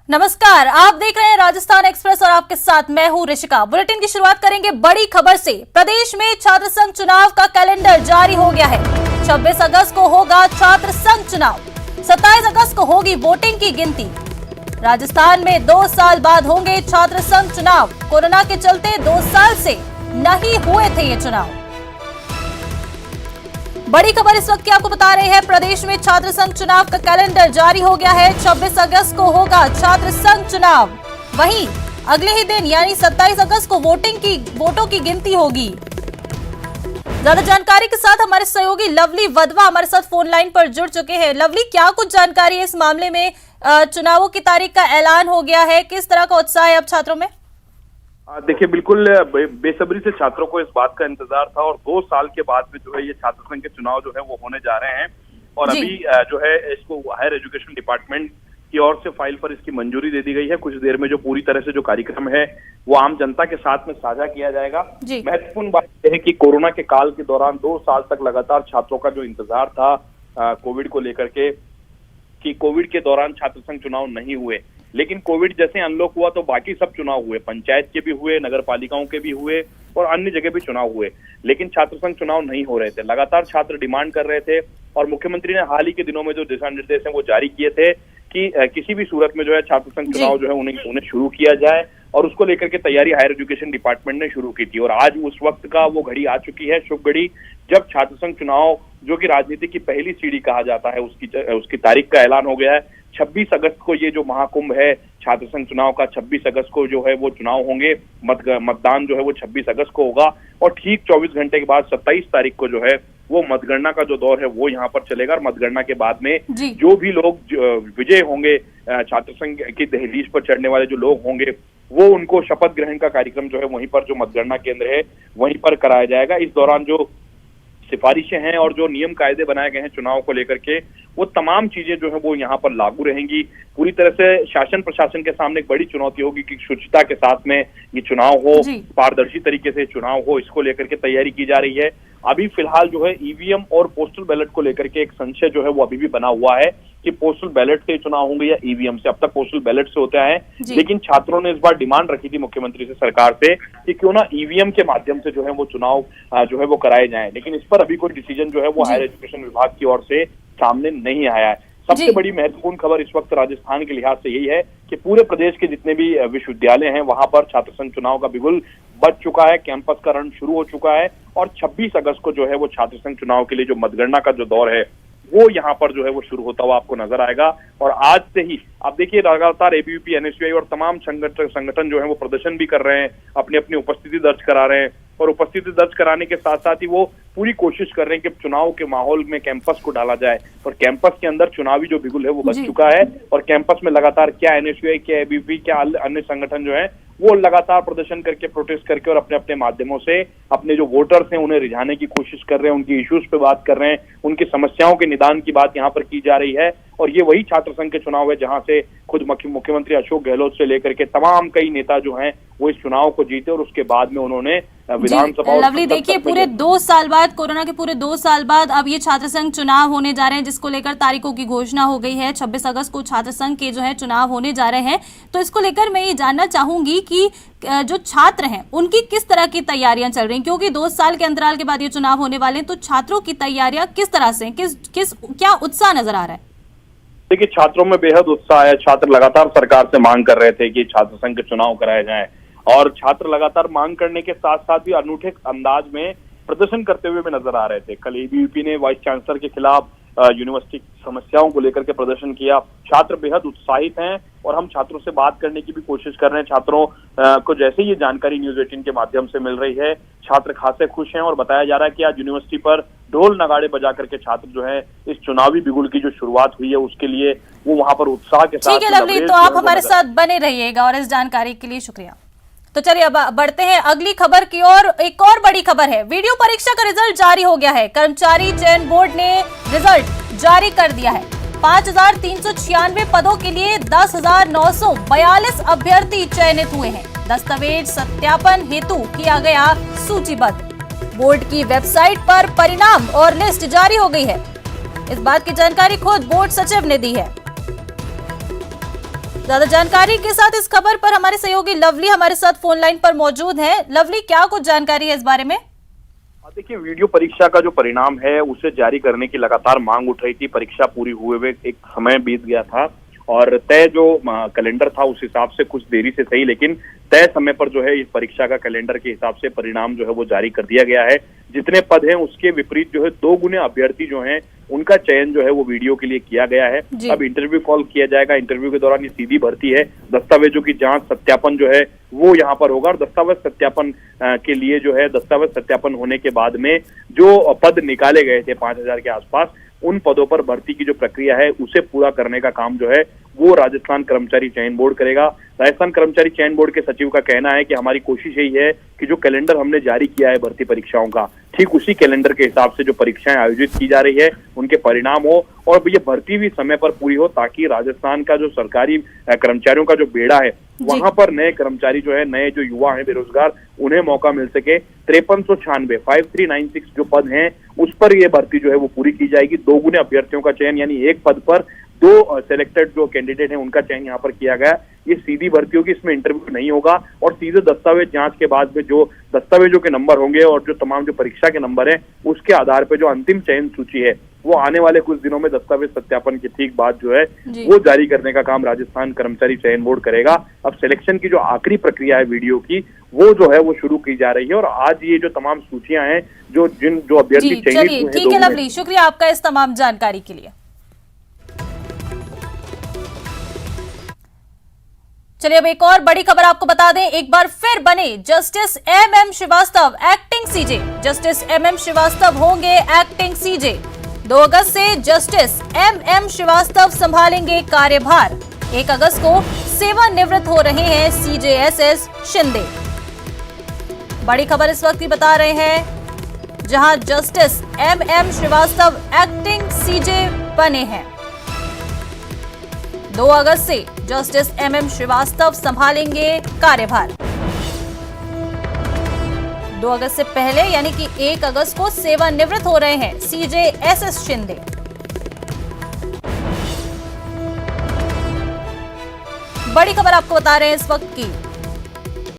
नमस्कार, आप देख रहे हैं राजस्थान एक्सप्रेस और आपके साथ मैं हूं ऋषिका। बुलेटिन की शुरुआत करेंगे बड़ी खबर से। प्रदेश में छात्र संघ चुनाव का कैलेंडर जारी हो गया है। 26 अगस्त को होगा छात्र संघ चुनाव, 27 अगस्त को होगी वोटिंग की गिनती। राजस्थान में 2 साल बाद होंगे छात्र संघ चुनाव। कोरोना के चलते 2 साल से नहीं हुए थे ये चुनाव। बड़ी खबर इस वक्त की आपको बता रहे हैं, प्रदेश में छात्र संघ चुनाव का कैलेंडर जारी हो गया है। 26 अगस्त को होगा छात्र संघ चुनाव, वहीं अगले ही दिन यानी 27 अगस्त को वोटों की गिनती होगी। ज्यादा जानकारी के साथ हमारे सहयोगी लवली वधवा हमारे साथ फोन लाइन पर जुड़ चुके हैं। लवली, क्या कुछ जानकारी है इस मामले में? चुनावों की तारीख का ऐलान हो गया है, किस तरह का उत्साह है अब छात्रों में? देखिए, बिल्कुल बेसब्री से छात्रों को इस बात का इंतजार था और 2 साल के बाद में जो है ये छात्र संघ के चुनाव जो है वो होने जा रहे हैं। और अभी जो है इसको हायर एजुकेशन डिपार्टमेंट की ओर से फाइल पर इसकी मंजूरी दे दी गई है। कुछ देर में जो पूरी तरह से जो कार्यक्रम है वो आम जनता के साथ में साझा किया जाएगा। महत्वपूर्ण बात यह है कि कोरोना के काल के दौरान 2 साल तक लगातार छात्रों का जो इंतजार था कोविड को लेकर के, कि कोविड के दौरान छात्र संघ चुनाव नहीं हुए, लेकिन कोविड जैसे अनलॉक हुआ तो बाकी सब चुनाव हुए, पंचायत के भी हुए, नगर पालिकाओं के भी हुए और अन्य जगह भी चुनाव हुए, लेकिन छात्र संघ चुनाव नहीं हो रहे थे। लगातार छात्र डिमांड कर रहे थे और मुख्यमंत्री ने हाल ही के दिनों में जो दिशा निर्देश हैं वो जारी किए थे कि किसी भी सूरत में जो है छात्र संघ चुनाव जो है उन्हें शुरू किया जाए, और उसको लेकर के तैयारी हायर एजुकेशन डिपार्टमेंट ने शुरू की थी। और आज उस वक्त का वो घड़ी आ चुकी है, शुभ घड़ी, जब छात्र संघ चुनाव जो कि राजनीति की पहली सीढ़ी कहा जाता है उसकी तारीख का ऐलान हो गया है। 26 अगस्त को ये जो महाकुंभ है छात्र संघ चुनाव का, 26 अगस्त को जो है वो चुनाव होंगे। मतदान जो है वो 26 अगस्त को होगा और ठीक 24 घंटे के बाद 27 तारीख को जो है वो मतगणना का जो दौर है वो यहाँ पर चलेगा। और मतगणना के बाद में जो भी लोग विजय होंगे, छात्र संघ की दहलीज पर चढ़ने वाले जो लोग होंगे, वो उनको शपथ ग्रहण का कार्यक्रम जो है वहीं पर जो मतगणना केंद्र है वहीं पर कराया जाएगा। इस दौरान जो सिफारिशें हैं और जो नियम कायदे बनाए गए हैं चुनाव को लेकर के, वो तमाम चीजें जो है वो यहाँ पर लागू रहेंगी। पूरी तरह से शासन प्रशासन के सामने एक बड़ी चुनौती होगी कि शुचिता के साथ में ये चुनाव हो, पारदर्शी तरीके से चुनाव हो, इसको लेकर के तैयारी की जा रही है। अभी फिलहाल जो है ईवीएम और पोस्टल बैलेट को लेकर के एक संशय जो है वो अभी भी बना हुआ है कि पोस्टल बैलेट से चुनाव होंगे या ईवीएम से। अब तक पोस्टल बैलेट से होता है, लेकिन छात्रों ने इस बार डिमांड रखी थी मुख्यमंत्री से, सरकार से, कि क्यों ना ईवीएम के माध्यम से जो है वो चुनाव जो है वो कराए जाएं। लेकिन इस पर अभी कोई डिसीजन जो है वो हायर एजुकेशन विभाग की ओर से सामने नहीं आया है। सबसे बड़ी महत्वपूर्ण खबर इस वक्त राजस्थान के लिहाज से यही है कि पूरे प्रदेश के जितने भी विश्वविद्यालय हैं वहां पर छात्र संघ चुनाव का बिगुल बज चुका है, कैंपस का रन शुरू हो चुका है और 26 अगस्त को जो है वो छात्र संघ चुनाव के लिए जो मतगणना का जो दौर है वो यहाँ पर जो है वो शुरू होता हुआ आपको नजर आएगा। और आज से ही आप देखिए लगातार एबीवीपी, एनएसयूआई और तमाम संगठन जो है वो प्रदर्शन भी कर रहे हैं, अपनी अपनी उपस्थिति दर्ज करा रहे हैं और उपस्थिति दर्ज कराने के साथ साथ ही वो पूरी कोशिश कर रहे हैं कि चुनाव के माहौल में कैंपस को डाला जाए। और कैंपस के अंदर चुनावी जो बिगुल है वो बच चुका है और कैंपस में लगातार क्या एनएसयूआई, क्या एबीवीपी, क्या अन्य संगठन जो है वो लगातार प्रदर्शन करके, प्रोटेस्ट करके और अपने अपने माध्यमों से अपने जो वोटर्स हैं उन्हें रिझाने की कोशिश कर रहे हैं, उनकी इश्यूज पे बात कर रहे हैं, उनकी समस्याओं के निदान की बात यहाँ पर की जा रही है। और ये वही छात्र संघ के चुनाव है जहां से खुद मुख्यमंत्री अशोक गहलोत से लेकर के तमाम कई नेता जो हैं वो इस चुनाव को जीते और उसके बाद में उन्होंने विधानसभा। लवली, देखिए पूरे 2 साल बाद, कोरोना के पूरे 2 साल बाद अब ये छात्र संघ चुनाव होने जा रहे हैं, जिसको लेकर तारीखों की घोषणा हो गई है। 26 अगस्त को छात्र संघ के जो है चुनाव होने जा रहे हैं। तो इसको लेकर मैं ये जानना चाहूंगी कि जो छात्र हैं उनकी किस तरह की तैयारियां चल रही हैं, क्योंकि 2 साल के अंतराल के बाद ये चुनाव होने वाले हैं। तो छात्रों की तैयारियां किस तरह से, क्या उत्साह नजर आ रहा है? देखिए, छात्रों में बेहद उत्साह है। छात्र लगातार सरकार से मांग कर रहे थे कि छात्र संघ के चुनाव कराए जाएं और छात्र लगातार मांग करने के साथ साथ भी अनूठे अंदाज में प्रदर्शन करते हुए भी नजर आ रहे थे। कल एबीवीपी ने वाइस चांसलर के खिलाफ यूनिवर्सिटी समस्याओं को लेकर के प्रदर्शन किया। छात्र बेहद उत्साहित हैं और हम छात्रों से बात करने की भी कोशिश कर रहे हैं। छात्रों को जैसे ये जानकारी न्यूज 18 के माध्यम से मिल रही है, छात्र खासे खुश हैं और बताया जा रहा है कि आज यूनिवर्सिटी पर ढोल नगाड़े बजा करके छात्र जो है इस चुनावी बिगुल की जो शुरुआत हुई है उसके लिए वो वहां पर उत्साह के साथ। ठीक है लवली, तो आप हमारे साथ बने रहिएगा और इस जानकारी के लिए शुक्रिया। तो चलिए अब बढ़ते हैं अगली खबर की ओर। एक और बड़ी खबर है, वीडियो परीक्षा का रिजल्ट जारी हो गया है। कर्मचारी चयन बोर्ड ने रिजल्ट जारी कर दिया है। 5396 पदों के लिए 10,942 अभ्यर्थी चयनित हुए हैं। दस्तावेज सत्यापन हेतु किया गया सूचीबद्ध। बोर्ड की वेबसाइट पर परिणाम और लिस्ट जारी हो गई है। इस बात की जानकारी खुद बोर्ड सचिव ने दी है। ज्यादा जानकारी के साथ इस खबर पर हमारे सहयोगी लवली हमारे साथ फोन लाइन पर मौजूद है। लवली, क्या कुछ जानकारी है इस बारे में? देखिए, वीडियो परीक्षा का जो परिणाम है उसे जारी करने की लगातार मांग उठ रही थी। परीक्षा पूरी हुए एक समय बीत गया था और तय जो कैलेंडर था उस हिसाब से कुछ देरी से सही, लेकिन तय समय पर जो है इस परीक्षा का कैलेंडर के हिसाब से परिणाम जो है वो जारी कर दिया गया है। जितने पद हैं उसके विपरीत जो है 2 गुने अभ्यर्थी जो हैं उनका चयन जो है वो वीडियो के लिए किया गया है। अब इंटरव्यू कॉल किया जाएगा। इंटरव्यू के दौरान ये सीधी भर्ती है। दस्तावेजों की जांच सत्यापन जो है वो यहाँ पर होगा और दस्तावेज सत्यापन के लिए जो है दस्तावेज सत्यापन होने के बाद में जो पद निकाले गए थे 5000 के आसपास, उन पदों पर भर्ती की जो प्रक्रिया है उसे पूरा करने का काम जो है वो राजस्थान कर्मचारी चयन बोर्ड करेगा। राजस्थान कर्मचारी चयन बोर्ड के सचिव का कहना है कि हमारी कोशिश यही है कि जो कैलेंडर हमने जारी किया है भर्ती परीक्षाओं का, ठीक उसी कैलेंडर के हिसाब से जो परीक्षाएं आयोजित की जा रही है उनके परिणाम हो और ये भर्ती भी समय पर पूरी हो, ताकि राजस्थान का जो सरकारी कर्मचारियों का जो बेड़ा है वहां पर नए कर्मचारी जो है, नए जो युवा हैं बेरोजगार, उन्हें मौका मिल सके। 5396 जो पद हैं उस पर ये भर्ती जो है वो पूरी की जाएगी। 2 गुने अभ्यर्थियों का चयन, यानी एक पद पर 2 सिलेक्टेड जो कैंडिडेट हैं उनका चयन यहाँ पर किया गया। ये सीधी भर्ती होगी, इसमें इंटरव्यू नहीं होगा और सीधे दस्तावेज जांच के बाद में जो दस्तावेजों के नंबर होंगे और जो तमाम जो परीक्षा के नंबर हैं उसके आधार पर जो अंतिम चयन सूची है वो आने वाले कुछ दिनों में दस्तावेज सत्यापन के ठीक बाद जो है वो जारी करने का काम राजस्थान कर्मचारी चयन बोर्ड करेगा। अब सिलेक्शन की जो आखिरी प्रक्रिया है वीडियो की वो जो है वो शुरू की जा रही है और आज ये जो तमाम सूचियां हैं जो अभ्यर्थी चयनित हुए हैं। ठीक है लवली, शुक्रिया आपका इस तमाम जानकारी के लिए। चलिए अब एक और बड़ी खबर आपको बता दें। एक बार फिर बने justice MM Srivastava acting CJ. Justice MM Srivastava होंगे एक्टिंग सीजे। 2 अगस्त से जस्टिस MM श्रीवास्तव संभालेंगे कार्यभार। 1 अगस्त को सेवानिवृत्त हो रहे हैं CJ SS शिंदे। बड़ी खबर इस वक्त की बता रहे हैं, जहां justice MM Srivastava acting CJ बने हैं। 2 अगस्त से जस्टिस MM श्रीवास्तव संभालेंगे कार्यभार। 2 अगस्त से पहले यानी कि 1 अगस्त को सेवानिवृत्त हो रहे हैं CJ SS शिंदे। बड़ी खबर आपको बता रहे हैं इस वक्त की,